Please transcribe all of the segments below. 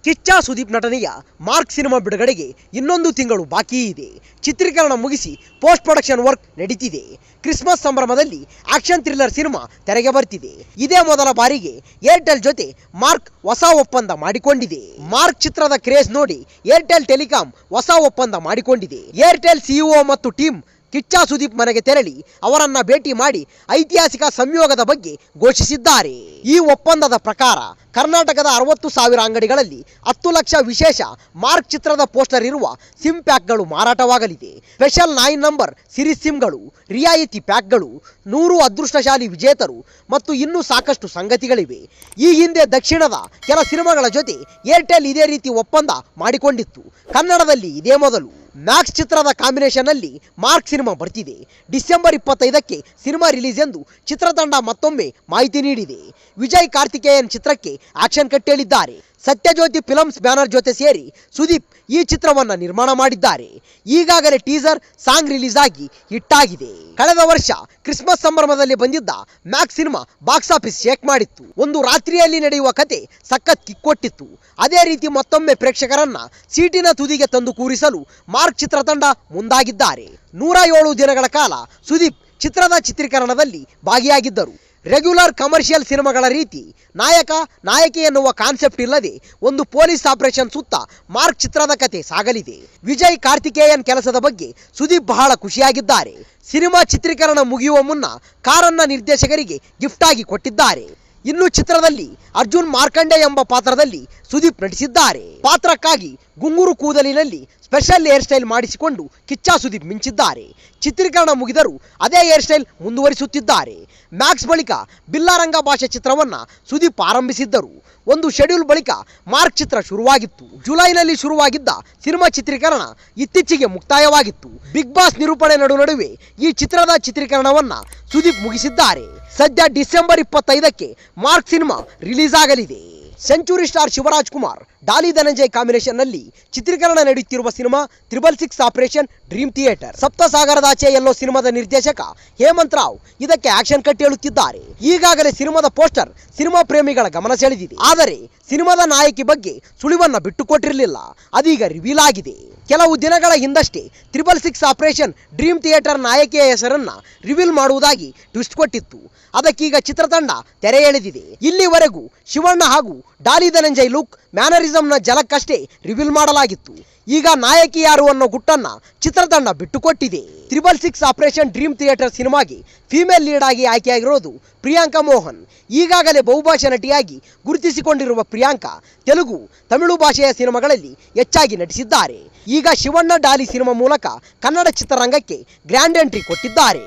ಕಿಚ್ಚ ಸುದೀಪ್ ನಟನೆಯ mark cinema ಬಿಡುಗಡೆಗೆ ಇನ್ನೊಂದು ತಿಂಗಳು ಬಾಕಿ ಇದೆ. ಚಿತ್ರೀಕರಣ ಮುಗಿಸಿ ಪೋಸ್ಟ್ ಪ್ರೊಡಕ್ಷನ್ ವರ್ಕ್ ನಡೀತಿದೆ. ಕ್ರಿಸ್ಮಸ್ ಸಂಭ್ರಮದಲ್ಲಿ ಆಕ್ಷನ್ ಥ್ರಿಲ್ಲರ್ ಸಿನಿಮಾ ತೆರೆಗೆ ಬರ್ತಿದೆ. ಇದೇ ಮೊದಲ ಬಾರಿಗೆ ಏರ್ಟೆಲ್ ಜೊತೆ ಮಾರ್ಕ್ ಹೊಸ ಒಪ್ಪಂದ ಮಾಡಿಕೊಂಡಿದೆ. ಮಾರ್ಕ್ ಚಿತ್ರದ ಕ್ರೇಜ್ ನೋಡಿ ಏರ್ಟೆಲ್ ಟೆಲಿಕಾಂ ಹೊಸ ಒಪ್ಪಂದ ಮಾಡಿಕೊಂಡಿದೆ. ಏರ್ಟೆಲ್ ಸಿಇಒ ಮತ್ತು ಟೀಮ್ ಕಿಚ್ಚ ಸುದೀಪ್ ಮನೆಗೆ ತೆರಳಿ ಅವರನ್ನ ಭೇಟಿ ಮಾಡಿ ಐತಿಹಾಸಿಕ ಸಂಯೋಗದ ಬಗ್ಗೆ ಘೋಷಿಸಿದ್ದಾರೆ. ಈ ಒಪ್ಪಂದದ ಪ್ರಕಾರ ಕರ್ನಾಟಕದ 60,000 ಅಂಗಡಿಗಳಲ್ಲಿ 10 ಲಕ್ಷ ವಿಶೇಷ ಮಾರ್ಕ್ ಚಿತ್ರದ ಪೋಸ್ಟರ್ ಇರುವ ಸಿಮ್ ಪ್ಯಾಕ್ಗಳು ಮಾರಾಟವಾಗಲಿದೆ. ಸ್ಪೆಷಲ್ 9 ನಂಬರ್ ಸಿರೀಸ್ ಸಿಮ್ಗಳು, ರಿಯಾಯಿತಿ ಪ್ಯಾಕ್ಗಳು, 100 ಅದೃಷ್ಟಶಾಲಿ ವಿಜೇತರು ಮತ್ತು ಇನ್ನೂ ಸಾಕಷ್ಟು ಸಂಗತಿಗಳಿವೆ. ಈ ಹಿಂದೆ ದಕ್ಷಿಣದ ಕೆಲ ಸಿನಿಮಾಗಳ ಜೊತೆ ಏರ್ಟೆಲ್ ಇದೇ ರೀತಿ ಒಪ್ಪಂದ ಮಾಡಿಕೊಂಡಿತ್ತು. ಕನ್ನಡದಲ್ಲಿ ಇದೇ ಮೊದಲು. ಮ್ಯಾಕ್ಸ್ ಚಿತ್ರದ ಕಾಂಬಿನೇಷನ್ ಅಲ್ಲಿ ಮಾರ್ಕ್ ಸಿನಿಮಾ ಬರ್ತಿದೆ. ಡಿಸೆಂಬರ್ 25ಕ್ಕೆ ಸಿನಿಮಾ ರಿಲೀಸ್ ಎಂದು ಚಿತ್ರತಂಡ ಮತ್ತೊಮ್ಮೆ ಮಾಹಿತಿ ನೀಡಿದೆ. ವಿಜಯ್ ಕಾರ್ತಿಕೇಯನ್ ಚಿತ್ರಕ್ಕೆ ಆಕ್ಷನ್ ಕಟ್ ಹೇಳಿದ್ದಾರೆ. ಸತ್ಯಜ್ಯೋತಿ ಫಿಲಮ್ಸ್ ಬ್ಯಾನರ್ ಜೊತೆ ಸೇರಿ ಸುದೀಪ್ ಈ ಚಿತ್ರವನ್ನ ನಿರ್ಮಾಣ ಮಾಡಿದ್ದಾರೆ. ಈಗಾಗಲೇ ಟೀಸರ್ ಸಾಂಗ್ ರಿಲೀಸ್ ಆಗಿ ಹಿಟ್ ಆಗಿದೆ. ಕಳೆದ ವರ್ಷ ಕ್ರಿಸ್ಮಸ್ ಸಂಭ್ರಮದಲ್ಲಿ ಬಂದಿದ್ದ Max cinema box office shake ಮಾಡಿತ್ತು. ಒಂದು ರಾತ್ರಿಯಲ್ಲಿ ನಡೆಯುವ ಕತೆ ಸಖತ್ ಕಿಕ್ ಕೊಟ್ಟಿತ್ತು. ಅದೇ ರೀತಿ ಮತ್ತೊಮ್ಮೆ ಪ್ರೇಕ್ಷಕರನ್ನ ಸೀಟಿನ ತುದಿಗೆ ತಂದು ಕೂರಿಸಲು ಮಾರ್ಕ್ ಚಿತ್ರತಂಡ ಮುಂದಾಗಿದ್ದಾರೆ. 107 ದಿನಗಳ ಕಾಲ ಸುದೀಪ್ ಚಿತ್ರದ ಚಿತ್ರೀಕರಣದಲ್ಲಿ ಭಾಗಿಯಾಗಿದ್ದರು. ರೆಗ್ಯುಲರ್ ಕಮರ್ಷಿಯಲ್ ಸಿನಿಮಾಗಳ ರೀತಿ ನಾಯಕ ನಾಯಕಿ ಎನ್ನುವ ಕಾನ್ಸೆಪ್ಟ್ ಇಲ್ಲದೆ ಒಂದು ಪೊಲೀಸ್ ಆಪರೇಷನ್ ಸುತ್ತ ಮಾರ್ಕ್ ಚಿತ್ರದ ಕತೆ ಸಾಗಲಿದೆ. ವಿಜಯ್ ಕಾರ್ತಿಕೇಯನ್ ಕೆಲಸದ ಬಗ್ಗೆ ಸುದೀಪ್ ಬಹಳ ಖುಷಿಯಾಗಿದ್ದಾರೆ. ಸಿನಿಮಾ ಚಿತ್ರೀಕರಣ ಮುಗಿಯುವ ಮುನ್ನ ಕಾರನ್ನ ನಿರ್ದೇಶಕರಿಗೆ ಗಿಫ್ಟ್ ಆಗಿ ಕೊಟ್ಟಿದ್ದಾರೆ. ಇನ್ನು ಚಿತ್ರದಲ್ಲಿ ಅರ್ಜುನ್ ಮಾರ್ಕಂಡೆ ಎಂಬ ಪಾತ್ರದಲ್ಲಿ ಸುದೀಪ್ ನಟಿಸಿದ್ದಾರೆ. ಪಾತ್ರಕ್ಕಾಗಿ ಗುಂಗುರು ಕೂದಲಿನಲ್ಲಿ ಸ್ಪೆಷಲ್ ಹೇರ್ ಸ್ಟೈಲ್ ಮಾಡಿಸಿಕೊಂಡು ಕಿಚ್ಚ ಸುದೀಪ್ ಮಿಂಚಿದ್ದಾರೆ. ಚಿತ್ರೀಕರಣ ಮುಗಿದರೂ ಅದೇ ಹೇರ್ ಸ್ಟೈಲ್ ಮುಂದುವರಿಸುತ್ತಿದ್ದಾರೆ. ಮ್ಯಾಕ್ಸ್ ಬಳಿಕ ಬಿಲ್ಲಾರಂಗ ಭಾಷೆ ಚಿತ್ರವನ್ನ ಸುದೀಪ್ ಆರಂಭಿಸಿದ್ದರು. ಒಂದು ಶೆಡ್ಯೂಲ್ ಬಳಿಕ ಮಾರ್ಕ್ ಚಿತ್ರ ಶುರುವಾಗಿತ್ತು. ಜುಲೈನಲ್ಲಿ ಶುರುವಾಗಿದ್ದ ಸಿನಿಮಾ ಚಿತ್ರೀಕರಣ ಇತ್ತೀಚೆಗೆ ಮುಕ್ತಾಯವಾಗಿತ್ತು. ಬಿಗ್ ಬಾಸ್ ನಿರೂಪಣೆ ನಡುವೆ ಈ ಚಿತ್ರದ ಚಿತ್ರೀಕರಣವನ್ನ ಸುದೀಪ್ ಮುಗಿಸಿದ್ದಾರೆ. ಸದ್ಯ ಡಿಸೆಂಬರ್ 25ಕ್ಕೆ ಮಾರ್ಕ್ ಸಿನಿಮಾ ರಿಲೀಸ್ ಆಗಲಿದೆ. Century star Shivaraj Kumar, Daali Dhananjay combination ನಲ್ಲಿ ಚಿತ್ರೀಕರಣ ನಡೆಯುತ್ತಿರುವ cinema 666 operation dream theatre. Saptasagaradache Ello ಸಿನಿಮಾದ ನಿರ್ದೇಶಕ ಹೇಮಂತ್ ರಾವ್ ಇದಕ್ಕೆ ಆಕ್ಷನ್ ಕಟ್ ಹೇಳುತ್ತಿದ್ದಾರೆ. ಈಗಾಗಲೇ ಸಿನಿಮಾದ ಪೋಸ್ಟರ್ ಸಿನಿಮಾ ಪ್ರೇಮಿಗಳ ಗಮನ ಸೆಳೆದಿದೆ. ಆದರೆ ಸಿನಿಮಾದ ನಾಯಕಿ ಬಗ್ಗೆ ಸುಳಿವನ್ನ ಬಿಟ್ಟುಕೊಟ್ಟಿರಲಿಲ್ಲ. ಅದೀಗ ರಿವೀಲ್ ಆಗಿದೆ. ಕೆಲವು ದಿನಗಳ ಹಿಂದಷ್ಟೇ 666 ಆಪರೇಷನ್ ಡ್ರೀಮ್ ಥಿಯೇಟರ್ ನಾಯಕಿಯ ಹೆಸರನ್ನ ರಿವೀಲ್ ಮಾಡುವುದಾಗಿ ಟ್ವಿಸ್ಟ್ ಕೊಟ್ಟಿತ್ತು. ಅದಕ್ಕೀಗ ಚಿತ್ರತಂಡ ತೆರೆ ಎಳೆದಿದೆ. ಇಲ್ಲಿವರೆಗೂ ಶಿವಣ್ಣ ಹಾಗೂ ಡಾಲಿ ಧನಂಜಯ್ ಲುಕ್, ಮ್ಯಾನರಿಸಂನ ಜಲಕ್ಕಷ್ಟೇ ರಿವೀಲ್ ಮಾಡಲಾಗಿತ್ತು. ಈಗ ನಾಯಕಿ ಯಾರು ಅನ್ನೋ ಗುಟ್ಟನ್ನ ಚಿತ್ರತಂಡ ಬಿಟ್ಟುಕೊಟ್ಟಿದೆ. 666 ಆಪರೇಷನ್ ಡ್ರೀಮ್ ಥಿಯೇಟರ್ ಸಿನಿಮಾಗೆ ಫಿಮೇಲ್ ಲೀಡ್ ಆಗಿ ಆಯ್ಕೆಯಾಗಿರೋದು ಪ್ರಿಯಾಂಕಾ ಮೋಹನ್. ಈಗಾಗಲೇ ಬಹುಭಾಷಾ ನಟಿಯಾಗಿ ಗುರುತಿಸಿಕೊಂಡಿರುವ ಪ್ರಿಯಾಂಕಾ ತೆಲುಗು, ತಮಿಳು ಭಾಷೆಯ ಸಿನಿಮಾಗಳಲ್ಲಿ ಹೆಚ್ಚಾಗಿ ನಟಿಸಿದ್ದಾರೆ. ಈಗ ಶಿವಣ್ಣ ಡಾಲಿ ಸಿನಿಮಾ ಮೂಲಕ ಕನ್ನಡ ಚಿತ್ರರಂಗಕ್ಕೆ ಗ್ರ್ಯಾಂಡ್ ಎಂಟ್ರಿ ಕೊಟ್ಟಿದ್ದಾರೆ.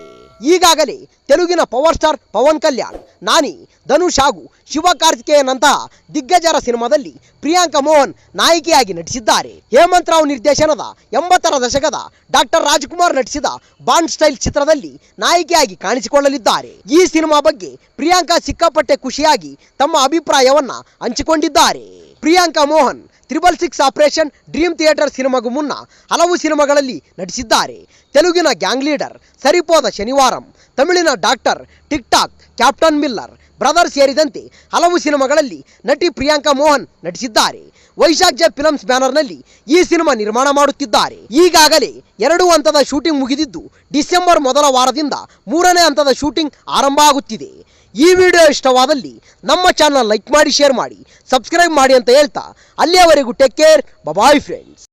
ಈಗಾಗಲೇ ತೆಲುಗಿನ ಪವರ್ ಸ್ಟಾರ್ ಪವನ್ ಕಲ್ಯಾಣ್, ನಾನಿ, ಧನುಷ್ ಹಾಗೂ ಶಿವಕಾರ್ತಿಕೇಯನ್ ಅಂತಹ ದಿಗ್ಗಜರ ಸಿನಿಮಾದಲ್ಲಿ ಪ್ರಿಯಾಂಕಾ ಮೋಹನ್ ನಾಯಕಿಯಾಗಿ ನಟಿಸಿದ್ದಾರೆ. ಹೇಮಂತ್ ರಾವ್ ನಿರ್ದೇಶನದ 80ರ ದಶಕದ ಡಾಕ್ಟರ್ ರಾಜ್ಕುಮಾರ್ ನಟಿಸಿದ ಬಾಂಡ್ ಸ್ಟೈಲ್ ಚಿತ್ರದಲ್ಲಿ ನಾಯಕಿಯಾಗಿ ಕಾಣಿಸಿಕೊಳ್ಳಲಿದ್ದಾರೆ. ಈ ಸಿನಿಮಾ ಬಗ್ಗೆ ಪ್ರಿಯಾಂಕಾ ಸಿಕ್ಕಾಪಟ್ಟೆ ಖುಷಿಯಾಗಿ ತಮ್ಮ ಅಭಿಪ್ರಾಯವನ್ನ ಹಂಚಿಕೊಂಡಿದ್ದಾರೆ. Priyanka Mohan 666 operation dream Theatre ಸಿನಿಮಾಗೂ ಮುನ್ನ ಹಲವು ಸಿನಿಮಾಗಳಲ್ಲಿ ನಟಿಸಿದ್ದಾರೆ. ತೆಲುಗಿನ ಗ್ಯಾಂಗ್ ಲೀಡರ್, ಸರಿಪೋದ ಶನಿವಾರಂ, ತಮಿಳಿನ Doctor, Tik Tok, Captain Miller, Brother ಸೇರಿದಂತೆ ಹಲವು ಸಿನಿಮಾಗಳಲ್ಲಿ ನಟಿ ಪ್ರಿಯಾಂಕಾ ಮೋಹನ್ ನಟಿಸಿದ್ದಾರೆ. ವೈಶಾಖ್ ಫಿಲಮ್ಸ್ ಬ್ಯಾನರ್ನಲ್ಲಿ ಈ ಸಿನಿಮಾ ನಿರ್ಮಾಣ ಮಾಡುತ್ತಿದ್ದಾರೆ. ಈಗಾಗಲೇ 2 ಹಂತದ ಶೂಟಿಂಗ್ ಮುಗಿದಿದ್ದು ಡಿಸೆಂಬರ್ ಮೊದಲ ವಾರದಿಂದ 3ನೇ ಹಂತದ ಶೂಟಿಂಗ್ ಆರಂಭ ಆಗುತ್ತಿದೆ. ಈ ವಿಡಿಯೋ ಇಷ್ಟವಾದಲ್ಲಿ ನಮ್ಮ ಚಾನಲ್ ಲೈಕ್ ಮಾಡಿ, ಶೇರ್ ಮಾಡಿ, ಸಬ್ಸ್ಕ್ರೈಬ್ ಮಾಡಿ ಅಂತ ಹೇಳ್ತಾ ಅಲ್ಲಿಯವರೆಗೂ ಟೇಕ್ ಕೇರ್, ಬಾಯ್ ಫ್ರೆಂಡ್ಸ್.